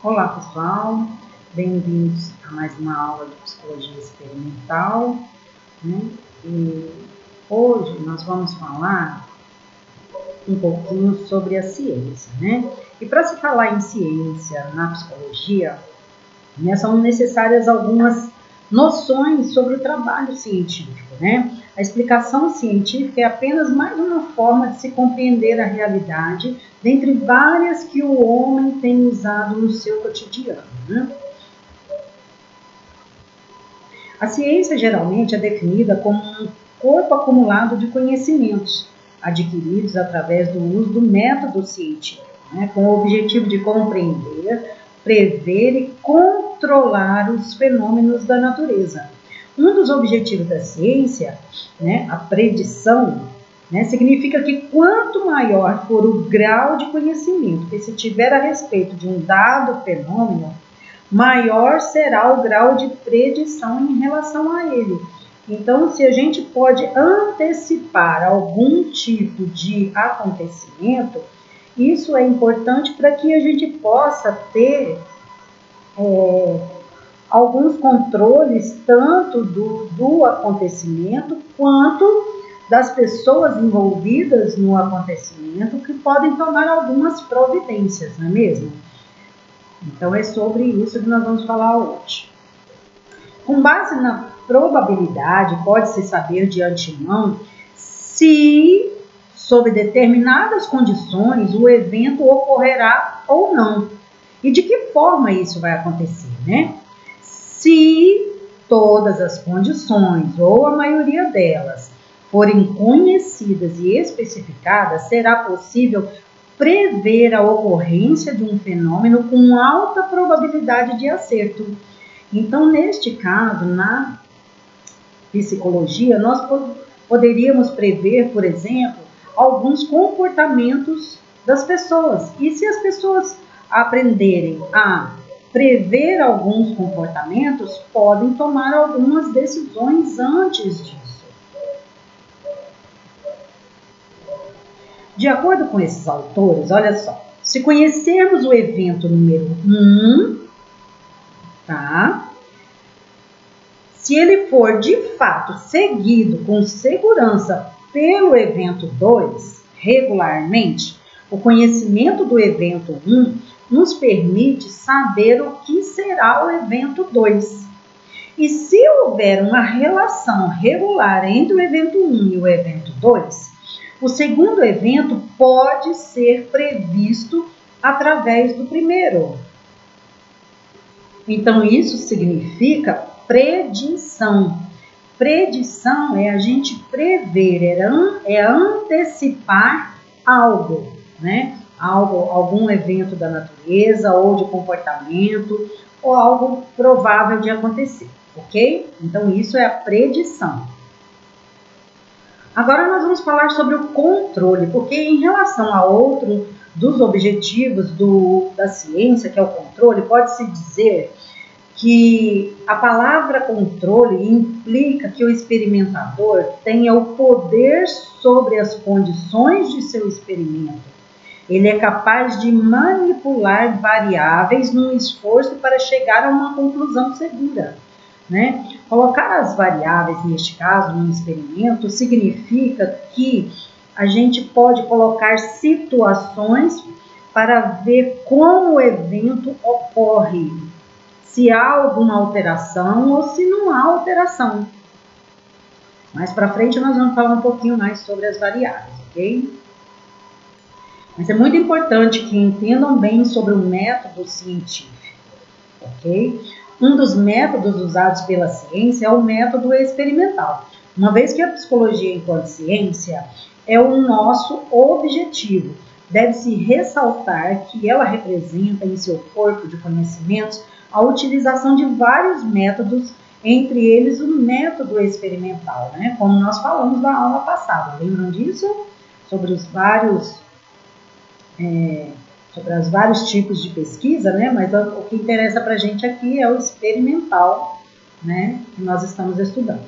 Olá pessoal, bem-vindos a mais uma aula de Psicologia Experimental, né? E hoje nós vamos falar um pouquinho sobre a ciência, né? E para se falar em ciência na psicologia, né, são necessárias algumas noções sobre o trabalho científico, né? A explicação científica é apenas mais uma forma de se compreender a realidade, dentre várias que o homem tem usado no seu cotidiano, né? A ciência geralmente é definida como um corpo acumulado de conhecimentos adquiridos através do uso do método científico, né, com o objetivo de compreender, prever e controlar os fenômenos da natureza. Um dos objetivos da ciência, né, a predição, né, significa que quanto maior for o grau de conhecimento que se tiver a respeito de um dado fenômeno, maior será o grau de predição em relação a ele. Então, se a gente pode antecipar algum tipo de acontecimento, isso é importante para que a gente possa ter alguns controles tanto do acontecimento quanto das pessoas envolvidas no acontecimento, que podem tomar algumas providências, não é mesmo? Então é sobre isso que nós vamos falar hoje. Com base na probabilidade, pode-se saber de antemão se, sob determinadas condições, o evento ocorrerá ou não. E de que forma isso vai acontecer, né? Se todas as condições, ou a maioria delas, forem conhecidas e especificadas, será possível prever a ocorrência de um fenômeno com alta probabilidade de acerto. Então, neste caso, na psicologia, nós poderíamos prever, por exemplo, alguns comportamentos das pessoas. E se as pessoas aprenderem a prever alguns comportamentos, podem tomar algumas decisões antes disso. De acordo com esses autores, olha só, se conhecermos o evento número 1, tá? Se ele for de fato seguido com segurança pelo evento 2, regularmente, o conhecimento do evento 1 nos permite saber o que será o evento 2. E se houver uma relação regular entre o evento 1 e o evento 2, o segundo evento pode ser previsto através do primeiro. Então, isso significa predição. Predição é a gente prever, é antecipar algo, né? Algum evento da natureza ou de comportamento ou algo provável de acontecer, ok? Então, isso é a predição. Agora nós vamos falar sobre o controle, porque em relação a outro dos objetivos da ciência, que é o controle, pode-se dizer que a palavra controle implica que o experimentador tenha o poder sobre as condições de seu experimento. Ele é capaz de manipular variáveis num esforço para chegar a uma conclusão segura, né? Colocar as variáveis, neste caso, no experimento, significa que a gente pode colocar situações para ver como o evento ocorre, se há alguma alteração ou se não há alteração. Mais para frente nós vamos falar um pouquinho mais sobre as variáveis, ok? Mas é muito importante que entendam bem sobre o método científico, ok? Um dos métodos usados pela ciência é o método experimental. Uma vez que a psicologia enquanto ciência é o nosso objetivo, deve-se ressaltar que ela representa em seu corpo de conhecimentos a utilização de vários métodos, entre eles o método experimental, né? Como nós falamos na aula passada, lembram disso? Sobre os vários tipos de pesquisa, né? Mas o que interessa para a gente aqui é o experimental, né? Que nós estamos estudando.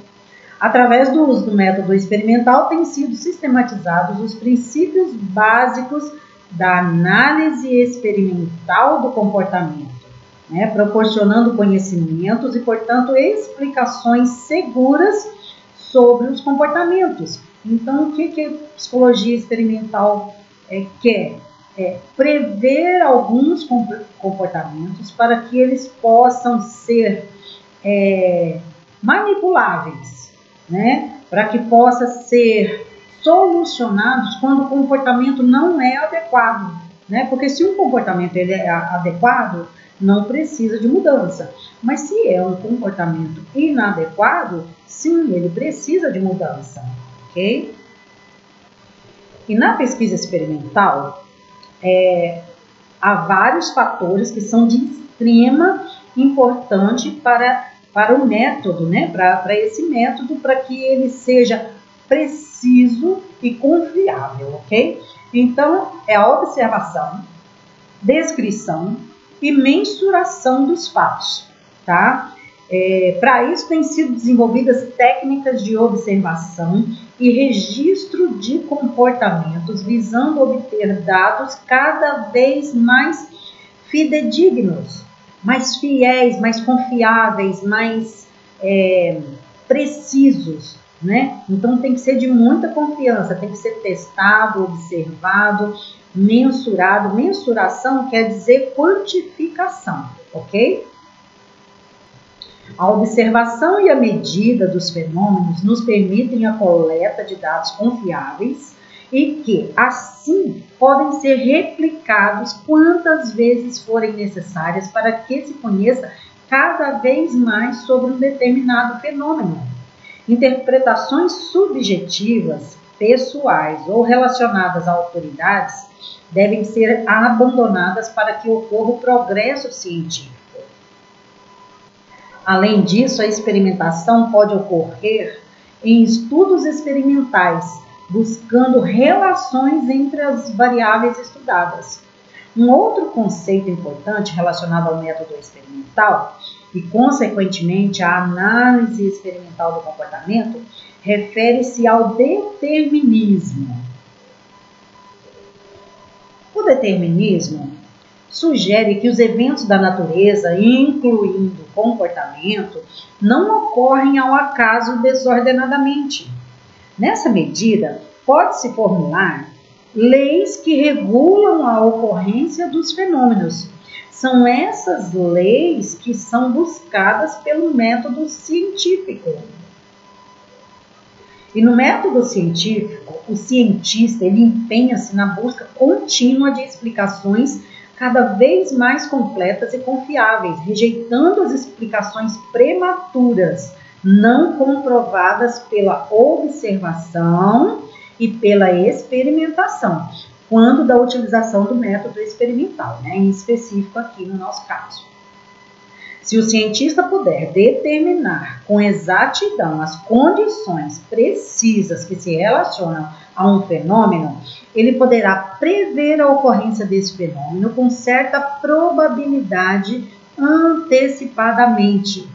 Através do uso do método experimental, têm sido sistematizados os princípios básicos da análise experimental do comportamento, né, proporcionando conhecimentos e, portanto, explicações seguras sobre os comportamentos. Então, o que a psicologia experimental quer? Prever alguns comportamentos para que eles possam ser manipuláveis, né? Para que possa ser solucionados quando o comportamento não é adequado, né? Porque se um comportamento ele é adequado, não precisa de mudança. Mas se é um comportamento inadequado, sim, ele precisa de mudança, ok? E na pesquisa experimental, há vários fatores que são de extrema importância para o método, né? Para esse método, para que ele seja preciso e confiável, ok? Então, é a observação, descrição e mensuração dos fatos, tá? Para isso, têm sido desenvolvidas técnicas de observação e registro de comportamentos, visando obter dados cada vez mais fidedignos, mais fiéis, mais confiáveis, mais precisos, né? Então, tem que ser de muita confiança, tem que ser testado, observado, mensurado. Mensuração quer dizer quantificação, ok? A observação e a medida dos fenômenos nos permitem a coleta de dados confiáveis e que, assim, podem ser replicados quantas vezes forem necessárias para que se conheça cada vez mais sobre um determinado fenômeno. Interpretações subjetivas, pessoais ou relacionadas a autoridades devem ser abandonadas para que ocorra o progresso científico. Além disso, a experimentação pode ocorrer em estudos experimentais, buscando relações entre as variáveis estudadas. Um outro conceito importante relacionado ao método experimental e, consequentemente, à análise experimental do comportamento refere-se ao determinismo. O determinismo sugere que os eventos da natureza, incluindo o comportamento, não ocorrem ao acaso desordenadamente. Nessa medida, pode-se formular leis que regulam a ocorrência dos fenômenos. São essas leis que são buscadas pelo método científico. E no método científico, o cientista ele empenha-se na busca contínua de explicações cada vez mais completas e confiáveis, rejeitando as explicações prematuras, não comprovadas pela observação e pela experimentação, quando da utilização do método experimental, né, em específico aqui no nosso caso. Se o cientista puder determinar com exatidão as condições precisas que se relacionam a um fenômeno, ele poderá prever a ocorrência desse fenômeno com certa probabilidade antecipadamente.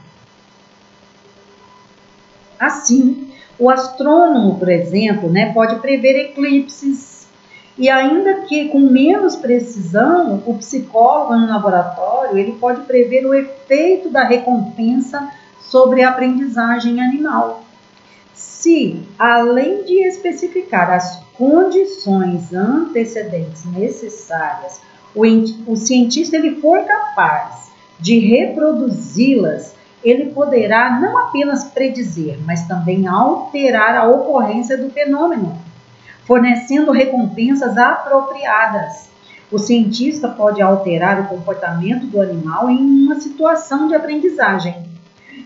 Assim, o astrônomo, por exemplo, né, pode prever eclipses, e ainda que com menos precisão, o psicólogo no laboratório ele pode prever o efeito da recompensa sobre a aprendizagem animal. Se, além de especificar as condições antecedentes necessárias, o cientista ele for capaz de reproduzi-las, ele poderá não apenas predizer, mas também alterar a ocorrência do fenômeno, fornecendo recompensas apropriadas. O cientista pode alterar o comportamento do animal em uma situação de aprendizagem.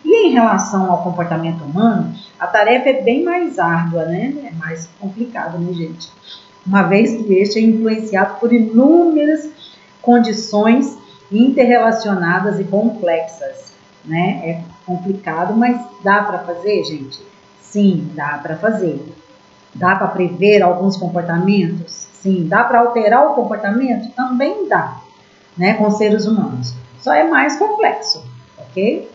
E em relação ao comportamento humano, a tarefa é bem mais árdua, né? É mais complicado, né, gente? Uma vez que este é influenciado por inúmeras condições interrelacionadas e complexas, né? É complicado, mas dá para fazer, gente? Sim, dá para fazer. Dá para prever alguns comportamentos? Sim. Dá para alterar o comportamento? Também dá, né? Com seres humanos. Só é mais complexo, ok?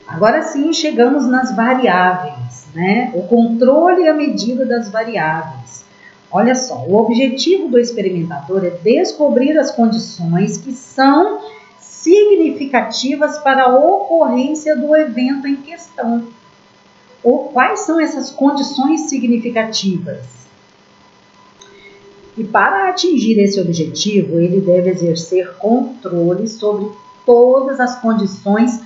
Agora sim, chegamos nas variáveis, né? O controle e a medida das variáveis. Olha só, o objetivo do experimentador é descobrir as condições que são significativas para a ocorrência do evento em questão. Ou quais são essas condições significativas? E para atingir esse objetivo, ele deve exercer controle sobre todas as condições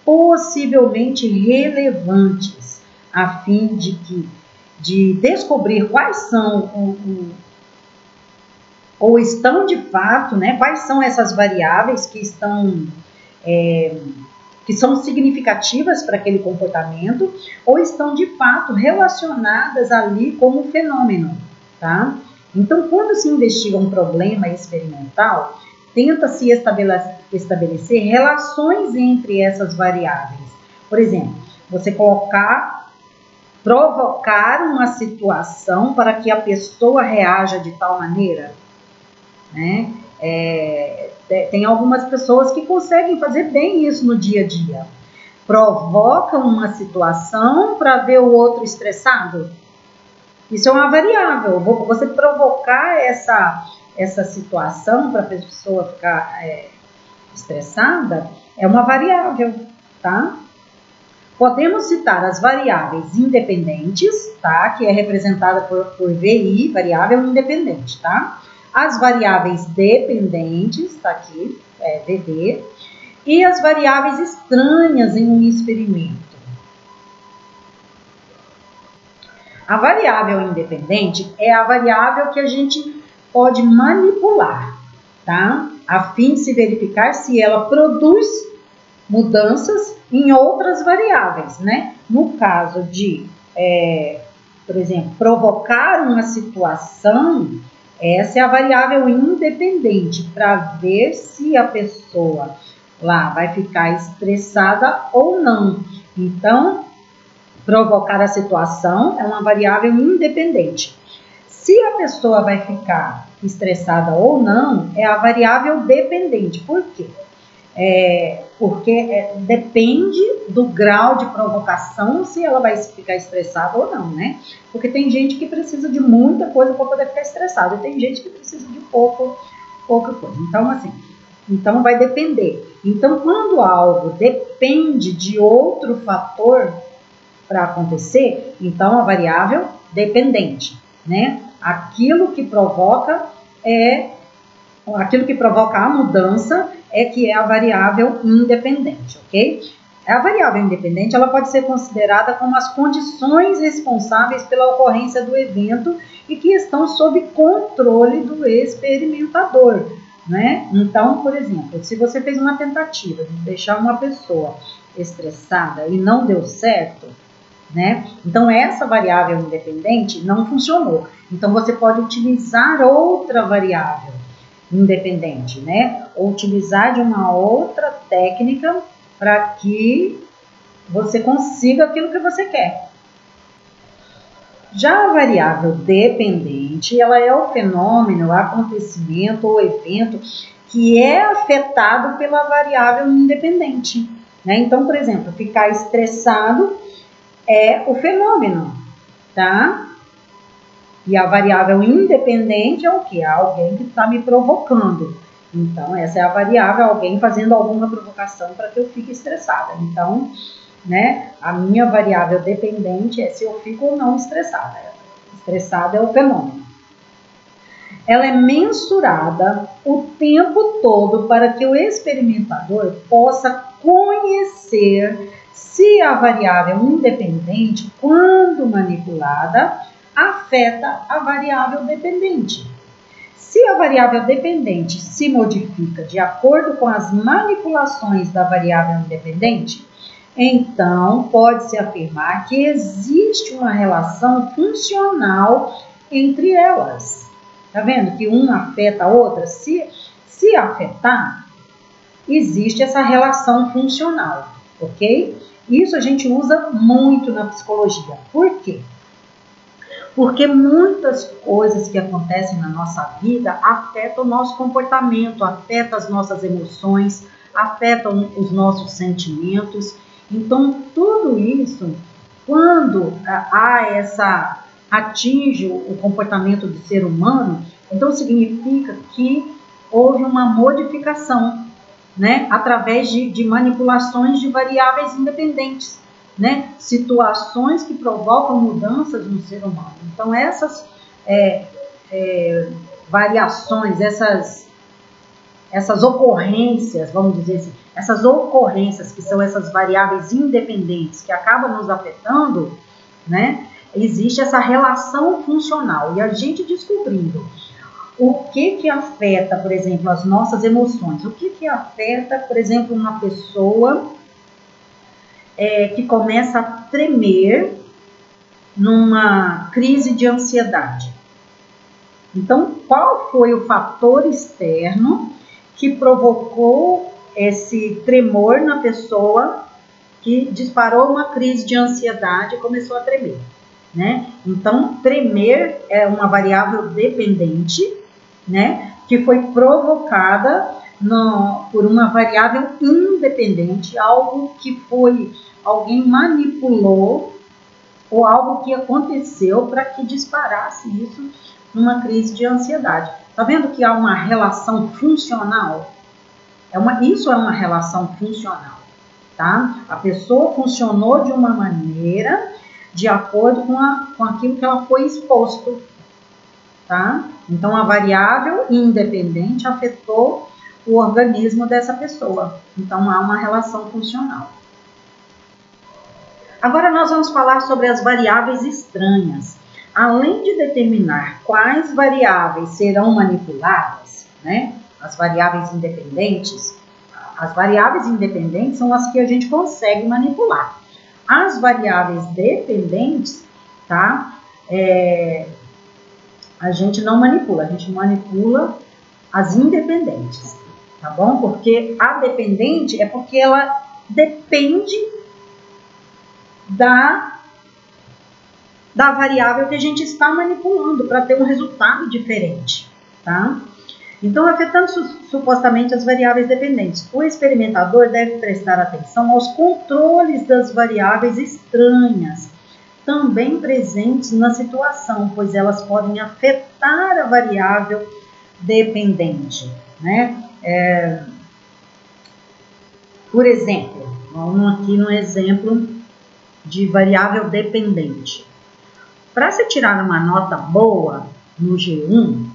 possivelmente relevantes, a fim de descobrir quais são ou estão de fato, né, quais são essas variáveis que são significativas para aquele comportamento ou estão de fato relacionadas ali com o fenômeno, tá? Então, quando se investiga um problema experimental, tenta-se estabelecer relações entre essas variáveis. Por exemplo, você provocar uma situação para que a pessoa reaja de tal maneira, né? Tem algumas pessoas que conseguem fazer bem isso no dia a dia. Provocam uma situação para ver o outro estressado. Isso é uma variável. Você provocar essa situação para a pessoa ficar estressada é uma variável, tá? Podemos citar as variáveis independentes, tá? Que é representada por VI, variável independente, tá? As variáveis dependentes, tá aqui, VD, e as variáveis estranhas em um experimento. A variável independente é a variável que a gente pode manipular, tá? A fim de se verificar se ela produz mudanças em outras variáveis, né? No caso de, por exemplo, provocar uma situação, essa é a variável independente, para ver se a pessoa lá vai ficar estressada ou não. Então, provocar a situação é uma variável independente. Se a pessoa vai ficar estressada ou não, é a variável dependente. Por quê? Porque depende do grau de provocação se ela vai ficar estressada ou não, né? Porque tem gente que precisa de muita coisa para poder ficar estressada e tem gente que precisa de pouca coisa. Então, assim, vai depender. Então, quando algo depende de outro fator para acontecer, então a variável dependente, né? Aquilo que provoca a mudança que é a variável independente, ok? A variável independente, ela pode ser considerada como as condições responsáveis pela ocorrência do evento e que estão sob controle do experimentador, né? Então, por exemplo, se você fez uma tentativa de deixar uma pessoa estressada e não deu certo, né? Então, essa variável independente não funcionou. Então, você pode utilizar outra variável independente, né? Ou utilizar de uma outra técnica para que você consiga aquilo que você quer. Já a variável dependente, ela é o fenômeno, o acontecimento ou evento que é afetado pela variável independente, né? Então, por exemplo, ficar estressado é o fenômeno, tá? E a variável independente é o quê? É alguém que está me provocando. Então, essa é a variável, alguém fazendo alguma provocação para que eu fique estressada. Então, né, a minha variável dependente é se eu fico ou não estressada. Estressada é o fenômeno. Ela é mensurada o tempo todo para que o experimentador possa conhecer se a variável independente, quando manipulada, afeta a variável dependente. Se a variável dependente se modifica de acordo com as manipulações da variável independente, então pode-se afirmar que existe uma relação funcional entre elas. Tá vendo que uma afeta a outra? Se afetar, existe essa relação funcional, ok? Isso a gente usa muito na psicologia. Por quê? Porque muitas coisas que acontecem na nossa vida afetam o nosso comportamento, afetam as nossas emoções, afetam os nossos sentimentos. Então, tudo isso, quando há atinge o comportamento do ser humano, então significa que houve uma modificação, né, através de manipulações de variáveis independentes, né, situações que provocam mudanças no ser humano. Então essas variações, essas ocorrências, vamos dizer assim, essas ocorrências que são essas variáveis independentes que acabam nos afetando, né, existe essa relação funcional. E a gente descobrindo o que afeta, por exemplo, as nossas emoções, o que afeta, por exemplo, uma pessoa que começa a tremer numa crise de ansiedade. Então, qual foi o fator externo que provocou esse tremor na pessoa que disparou uma crise de ansiedade e começou a tremer, né? Então, tremer é uma variável dependente, né, que foi provocada por uma variável independente, algo que alguém manipulou ou algo que aconteceu para que disparasse isso numa crise de ansiedade. Tá vendo que há uma relação funcional? Isso é uma relação funcional, tá? A pessoa funcionou de uma maneira de acordo com aquilo que ela foi exposto, tá? Então, a variável independente afetou o organismo dessa pessoa. Então, há uma relação funcional. Agora, nós vamos falar sobre as variáveis estranhas. Além de determinar quais variáveis serão manipuladas, né? As variáveis independentes são as que a gente consegue manipular. As variáveis dependentes, tá? A gente não manipula, a gente manipula as independentes, tá bom? Porque a dependente é porque ela depende da variável que a gente está manipulando para ter um resultado diferente, tá? Então, afetando supostamente as variáveis dependentes, o experimentador deve prestar atenção aos controles das variáveis estranhas, também presentes na situação, pois elas podem afetar a variável dependente, né? Por exemplo, vamos aqui no exemplo de variável dependente. Para se tirar uma nota boa no G1,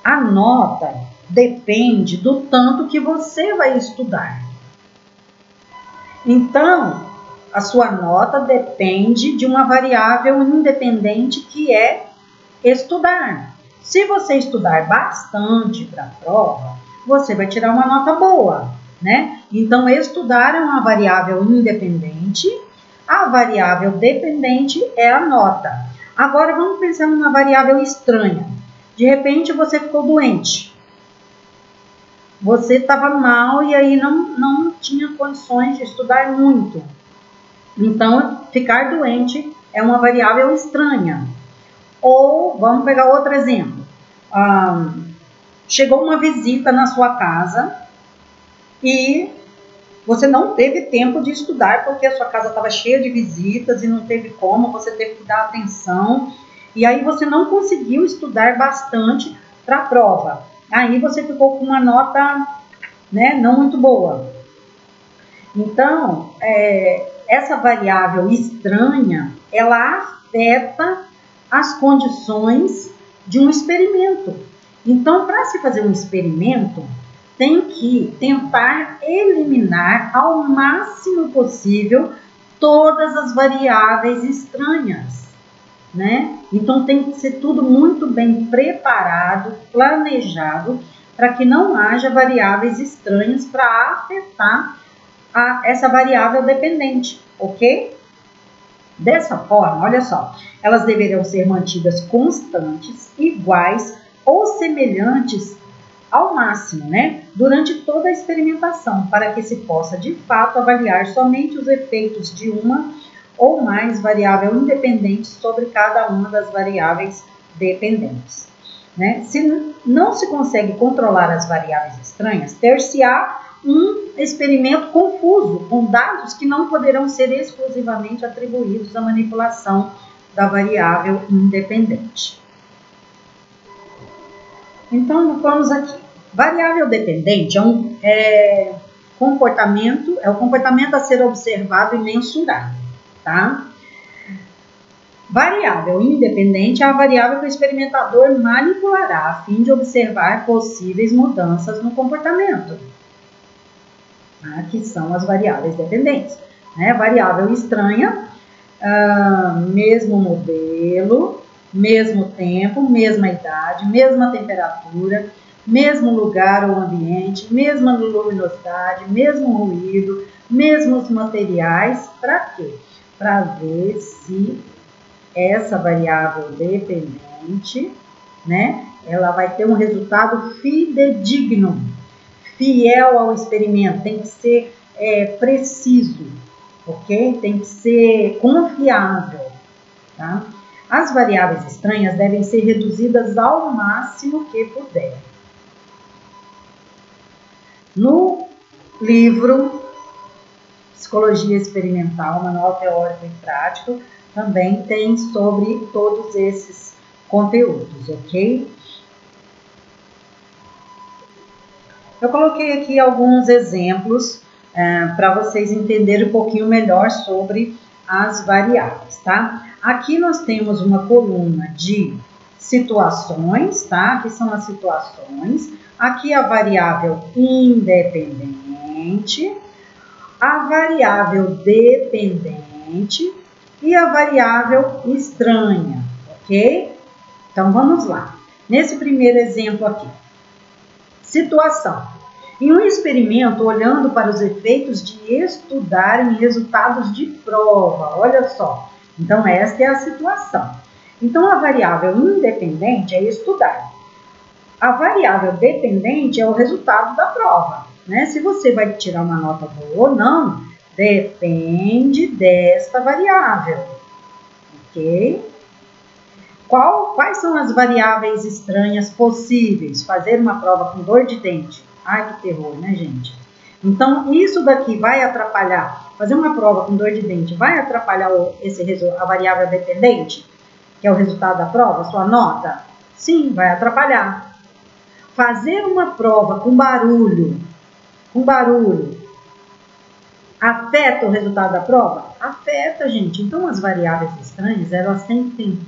a nota depende do tanto que você vai estudar. Então, a sua nota depende de uma variável independente que é estudar. Se você estudar bastante para a prova, você vai tirar uma nota boa, né? Então, estudar é uma variável independente, a variável dependente é a nota. Agora, vamos pensar numa variável estranha. De repente, você ficou doente. Você estava mal e aí não tinha condições de estudar muito. Então, ficar doente é uma variável estranha. Ou, vamos pegar outro exemplo. Chegou uma visita na sua casa e você não teve tempo de estudar porque a sua casa estava cheia de visitas e não teve como, você teve que dar atenção. E aí você não conseguiu estudar bastante para a prova. Aí você ficou com uma nota, né, não muito boa. Então, essa variável estranha, ela afeta as condições de um experimento. Então, para se fazer um experimento, tem que tentar eliminar ao máximo possível todas as variáveis estranhas, né? Então, tem que ser tudo muito bem preparado, planejado, para que não haja variáveis estranhas para afetar essa variável dependente, ok? Dessa forma, olha só, elas deverão ser mantidas constantes, iguais ou semelhantes ao máximo, né? Durante toda a experimentação, para que se possa, de fato, avaliar somente os efeitos de uma ou mais variável independente sobre cada uma das variáveis dependentes, né? Se não se consegue controlar as variáveis estranhas, ter-se-á um experimento confuso, com dados que não poderão ser exclusivamente atribuídos à manipulação da variável independente. Então, vamos aqui. Variável dependente é o comportamento a ser observado e mensurado, tá? Variável independente é a variável que o experimentador manipulará a fim de observar possíveis mudanças no comportamento, tá? Que são as variáveis dependentes, né? Variável estranha, mesmo modelo, mesmo tempo, mesma idade, mesma temperatura, mesmo lugar ou ambiente, mesma luminosidade, mesmo ruído, mesmos materiais. Para quê? Para ver se essa variável dependente, né, ela vai ter um resultado fidedigno, fiel ao experimento, tem que ser preciso, ok? Tem que ser confiável, tá? As variáveis estranhas devem ser reduzidas ao máximo que puder. No livro Psicologia Experimental, Manual Teórico e Prático, também tem sobre todos esses conteúdos, ok? Eu coloquei aqui alguns exemplos para vocês entenderem um pouquinho melhor sobre as variáveis, tá? Aqui nós temos uma coluna de situações, tá? Aqui são as situações. Aqui a variável independente, a variável dependente e a variável estranha, ok? Então, vamos lá. Nesse primeiro exemplo aqui. Situação. Em um experimento, olhando para os efeitos de estudar em resultados de prova. Olha só. Então, esta é a situação. Então, a variável independente é estudar. A variável dependente é o resultado da prova, né? Se você vai tirar uma nota boa ou não, depende desta variável, ok? Quais são as variáveis estranhas possíveis? Fazer uma prova com dor de dente. Ai, que terror, né, gente? Então, isso daqui vai atrapalhar. Fazer uma prova com dor de dente vai atrapalhar a variável dependente, que é o resultado da prova, sua nota? Sim, vai atrapalhar. Fazer uma prova com barulho, afeta o resultado da prova? Afeta, gente. Então, as variáveis estranhas, elas têm que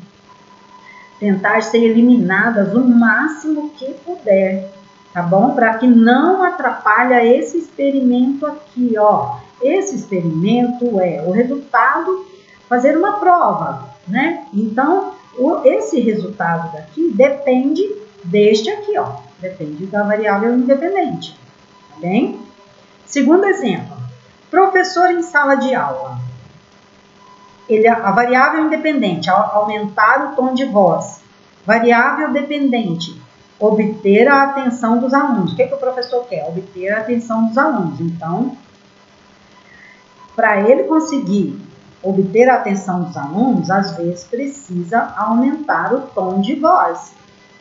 tentar ser eliminadas o máximo que puder, tá bom? Para que não atrapalhe esse experimento aqui, ó. Esse experimento é o resultado, fazer uma prova, né? Então, esse resultado daqui depende deste aqui, ó. Depende da variável independente, tá bem? Segundo exemplo, professor em sala de aula. A variável independente, aumentar o tom de voz. Variável dependente, obter a atenção dos alunos. O que o professor quer? Obter a atenção dos alunos. Então, para ele conseguir obter a atenção dos alunos, às vezes precisa aumentar o tom de voz,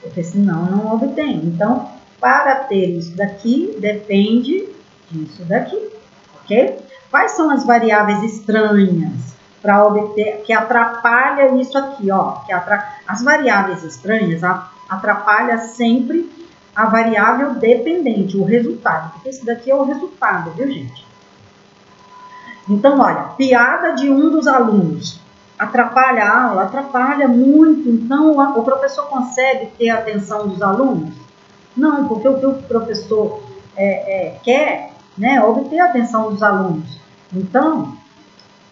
porque senão não obtém. Então, para ter isso daqui, depende disso daqui, ok? Quais são as variáveis estranhas para obter, que atrapalha isso aqui, ó? As variáveis estranhas atrapalham sempre a variável dependente, o resultado, porque esse daqui é o resultado, viu, gente? Então, olha, piada de um dos alunos. Atrapalha a aula? Atrapalha muito. Então, o professor consegue ter a atenção dos alunos? Não, porque o que o professor quer, né, é obter a atenção dos alunos. Então,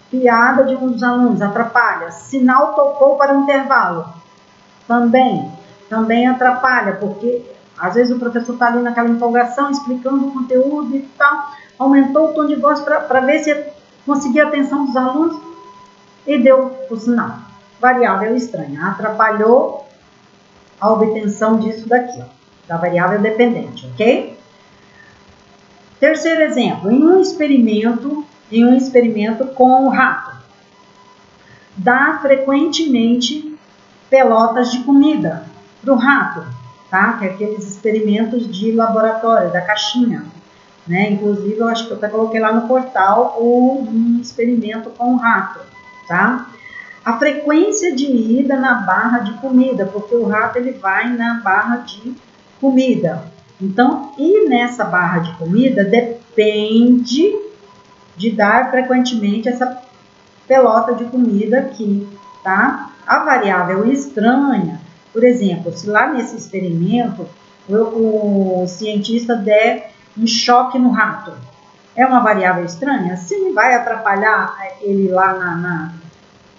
piada de um dos alunos atrapalha. Sinal tocou para o intervalo. Também atrapalha, porque às vezes o professor está ali naquela empolgação, explicando o conteúdo e tal, aumentou o tom de voz para ver se conseguia a atenção dos alunos e deu o sinal. Variável estranha, atrapalhou a obtenção disso daqui, ó, da variável dependente, ok? Terceiro exemplo, em um experimento com o rato, dá frequentemente pelotas de comida para o rato, tá? Que é aqueles experimentos de laboratório, da caixinha, né? Inclusive, eu acho que eu até coloquei lá no portal um experimento com o rato, tá? a frequência de ida na barra de comida, porque o rato ele vai na barra de comida. Então, ir nessa barra de comida depende de dar frequentemente essa pelota de comida aqui, tá? A variável estranha, por exemplo, se lá nesse experimento o cientista der um choque no rato, é uma variável estranha? Sim. Vai atrapalhar ele lá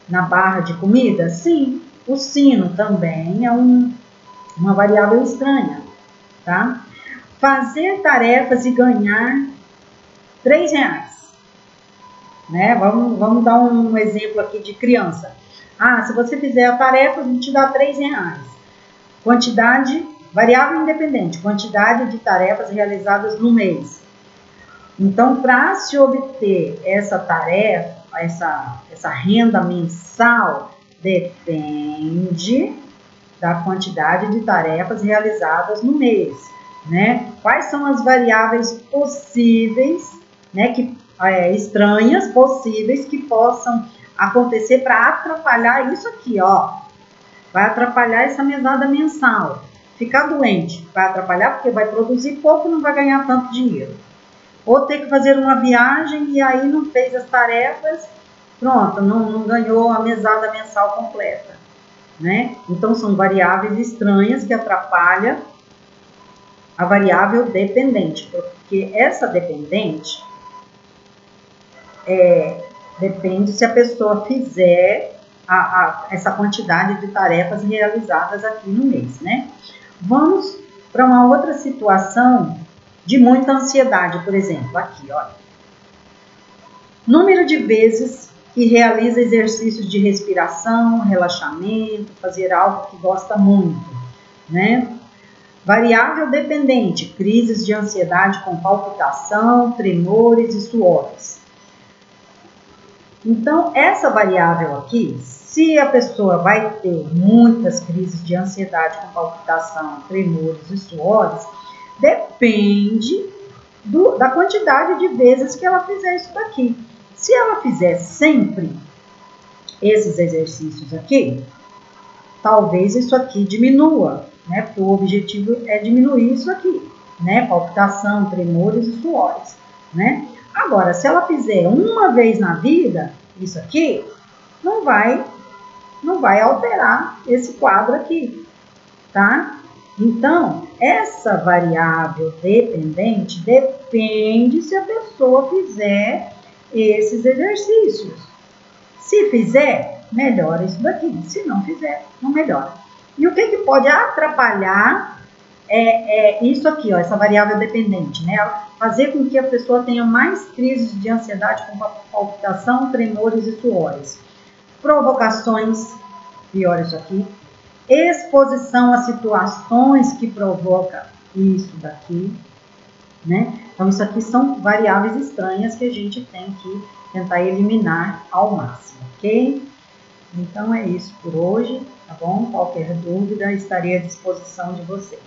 na barra de comida? Sim. O sino também é uma variável estranha, tá? Fazer tarefas e ganhar R$3, né? Vamos dar um exemplo aqui de criança. Ah, se você fizer a tarefa, a gente te dá R$3. Quantidade, variável independente, quantidade de tarefas realizadas no mês. Então, para se obter essa tarefa, essa renda mensal, depende da quantidade de tarefas realizadas no mês, né? Quais são as variáveis possíveis, né, estranhas, possíveis, que possam acontecer para atrapalhar isso aqui, ó. Vai atrapalhar essa mesada mensal. Ficar doente vai atrapalhar porque vai produzir pouco e não vai ganhar tanto dinheiro. Ou ter que fazer uma viagem e aí não fez as tarefas, pronto, não ganhou a mesada mensal completa, né? Então, são variáveis estranhas que atrapalham a variável dependente, porque essa dependente depende se a pessoa fizer essa quantidade de tarefas realizadas aqui no mês, né? Vamos para uma outra situação de muita ansiedade, por exemplo, aqui, olha. Número de vezes que realiza exercícios de respiração, relaxamento, fazer algo que gosta muito, né? Variável dependente, crises de ansiedade com palpitação, tremores e suores. Então, essa variável aqui, se a pessoa vai ter muitas crises de ansiedade com palpitação, tremores e suores, depende da quantidade de vezes que ela fizer isso daqui. Se ela fizer sempre esses exercícios aqui, talvez isso aqui diminua, né? Porque o objetivo é diminuir isso aqui, né? Palpitação, tremores e suores, né? Agora, se ela fizer uma vez na vida, isso aqui, não vai alterar esse quadro aqui, tá? Então, essa variável dependente depende se a pessoa fizer esses exercícios. Se fizer, melhora isso daqui. Se não fizer, não melhora. E o que pode atrapalhar isso aqui, ó, essa variável dependente, né? Fazer com que a pessoa tenha mais crises de ansiedade com palpitação, tremores e suores. Provocações, pior isso aqui. Exposição a situações que provocam isso daqui, né? Então, isso aqui são variáveis estranhas que a gente tem que tentar eliminar ao máximo, ok? Então, é isso por hoje, tá bom? Qualquer dúvida, estarei à disposição de vocês.